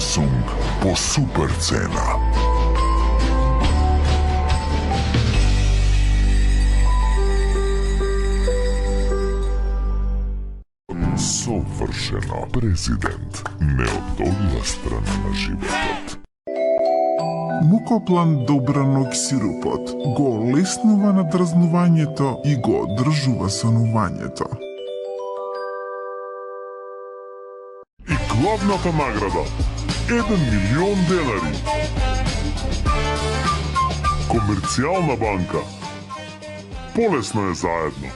Samsung по супер цена. Совршено. Президент. Неодолива страна на животот. Мукоплан Добранок сирупот го олеснува надразнувањето и го одржува сонувањето. И главната награда 1.000.000 денари. Комерцијална банка. Полесно е заедно.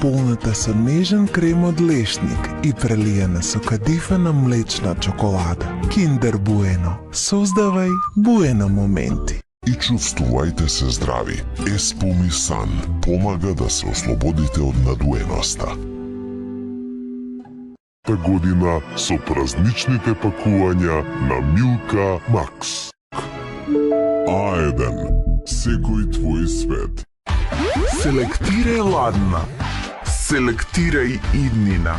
Полната со нежен крем од лешник и прелијана со кадифена млечна чоколада. Киндер Буено. Создавај Буено моменти. И чувствувајте се здрави. Еспуми Сан помага да се ослободите од надуеноста. Та година со празничните пакувања на Милка Макс. А1. Секој твој свет. Селектирај ладна. Селектирај иднина.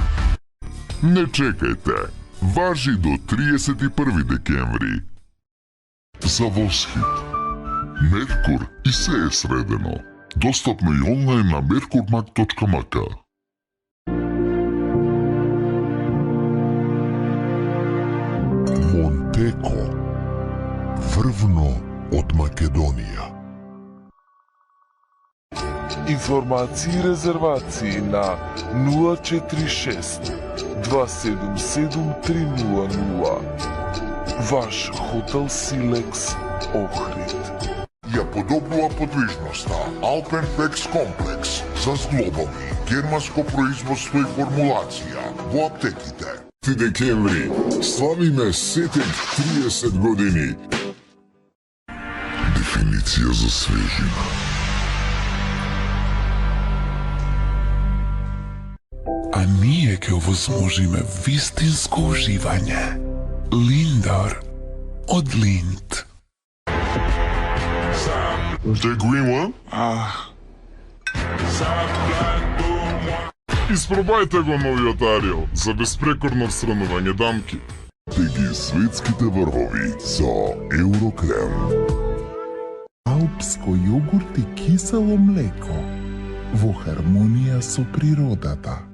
Не чекајте. Важи до 31 декември. За Восхит. Меркур и се е средено. Достапно и онлайн на merkurmak.mk. Монтеко. Врвно од Македонија. Информации и резервации на 046 277 300. Ваш хотел Силекс Охрид. Ја подобрува подвижноста Alpenflex комплекс за зглобови, германско производство и формулација во аптеките. Ти декември славиме сетек 30 години. Дефиниција за свежина. А ние ќе овозможиме вистинско уживање. Линдор од Линд. The green one? Испробајте го новиот Ариел за беспрекорно отстранување дамки. Те ги светските врвови со Еврокрем. Алпско јогурт и кисело млеко во хармонија со природата.